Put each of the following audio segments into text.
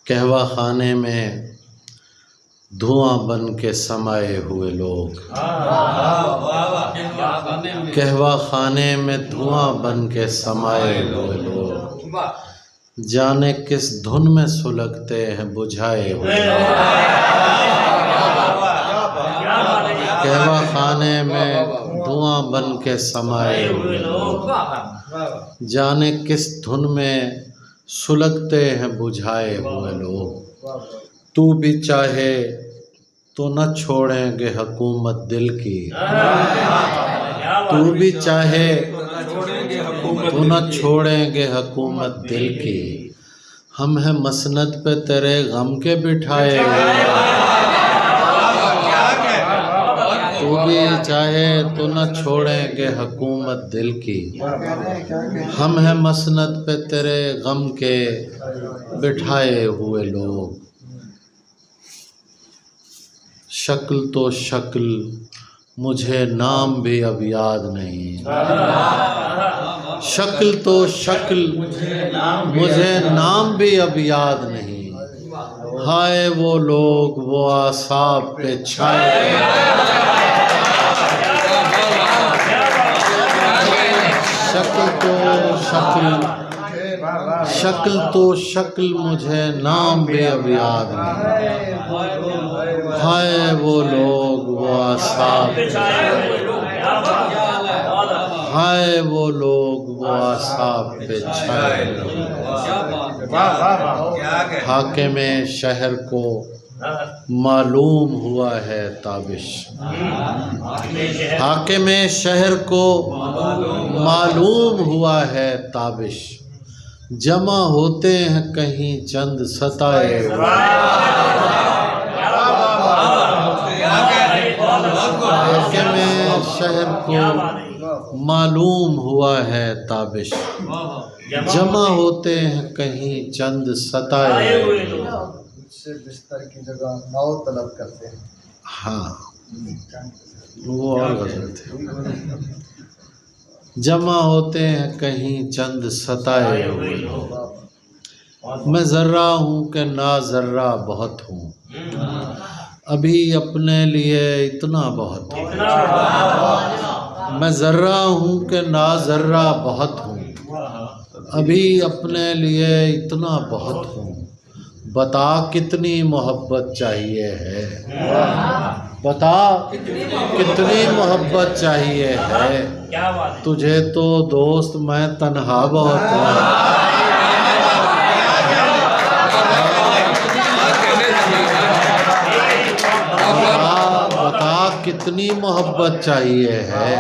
कहवा खाने में धुआं बन के समाये हुए लोग, कहवा खाने में धुआं बन के समाये हुए लोग, जाने किस धुन में सुलगते हैं बुझाए हुए लोग। कहवा खाने में धुआं बन के समाये हुए लोग, जाने किस धुन में सुलगते हैं बुझाए हुए लोग। तू भी चाहे तो न छोड़ेंगे हुकूमत दिल की, तू भी चाहे तो न छोड़ेंगे हुकूमत दिल की, हम हैं मसनद पे तेरे गम के बिठाए हुए। तू भी चाहे तो न छोड़ेंगे हुकूमत दिल की, हम हैं मसनद पे तेरे गम के बिठाए हुए लोग। शक्ल तो शक्ल मुझे नाम भी अब याद नहीं, शक्ल तो शक्ल मुझे नाम भी अब याद नहीं। हाय वो लोग वो आसाब पे छाए, शक्ल तो शक्ल, शक्ल तो शक्ल मुझे नाम भी अब याद नहीं। हाय वो लोग वो आसाब, हाय वो लोग वो आसाब पे छाए। हाकिम शहर को मालूम हुआ है ताबिश, हाकिम शहर को मालूम हुआ है ताबिश, जमा होते हैं कहीं चंद सताए हुए। हाकिम शहर को मालूम हुआ है ताबिश, जमा होते हैं कहीं चंद सताए हुए। बिस्तर की जगह नाव तलब करते हैं। हाँ वो और गजल थे। जमा होते हैं कहीं चंद सताए हुए लोग, मैं ज़र्रा हूँ कि ना ज़र्रा बहुत हूँ, अभी अपने लिए इतना बहुत हूँ। मैं ज़र्रा हूँ कि ना ज़र्रा बहुत हूँ, अभी अपने लिए इतना बहुत हूँ। बता कितनी मोहब्बत चाहिए है, बता कितनी मोहब्बत चाहिए है, तुझे तो दोस्त मैं तन्हा बहुत हूँ। बता कितनी मोहब्बत चाहिए है,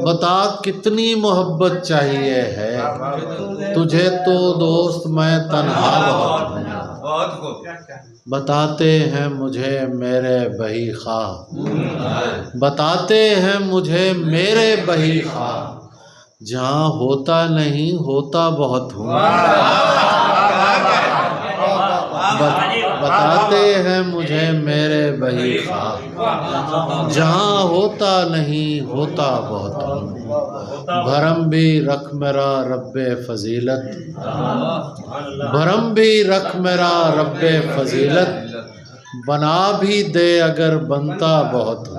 बता कितनी मोहब्बत चाहिए है, तुझे तो दोस्त मैं तन्हा बहुत हूँ। बताते हैं मुझे मेरे बही ख्वाह, बताते हैं मुझे मेरे बही ख्वाह, जहाँ होता नहीं होता बहुत हूँ। बताते हैं मुझे मेरे बही ख्वाह, जहाँ होता नहीं होता बहुत हूँ। भरम भी रख मेरा रब्बे फजीलत, भरम भी रख मेरा रब्बे फजीलत, बना भी दे अगर बनता बहुत हूँ।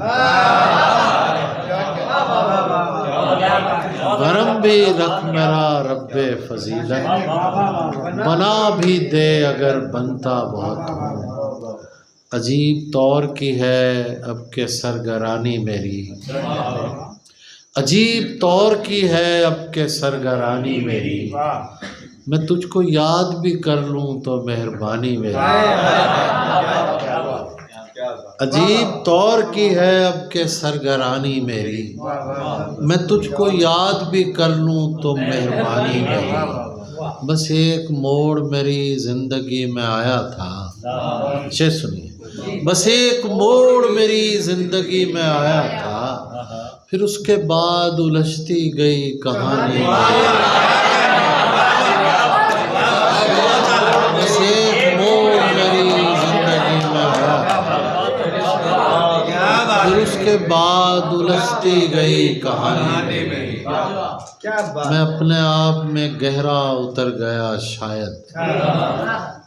भरम भी रख मेरा रब्बे फजीलत, बना भी दे अगर बनता बहुत हूँ। अजीब तौर की है अब के सरगरानी मेरी, अजीब तौर की है अब के सरगरानी मेरी, मैं तुझको याद भी कर लूँ तो मेहरबानी मेरी। अजीब तौर की है अब के सरगरानी मेरी, मैं तुझको याद भी कर लूँ तो मेहरबानी मेरी। बस एक मोड़ मेरी ज़िंदगी में आया था, अच्छे सुनिए, बस एक मोड़ मेरी ज़िंदगी में आया था, फिर उसके बाद उलझती गई कहानी। बस एक मोड़ मेरी ज़िंदगी में आया था, फिर उसके बाद उलझती गई कहानी। मैं अपने आप में गहरा उतर गया शायद,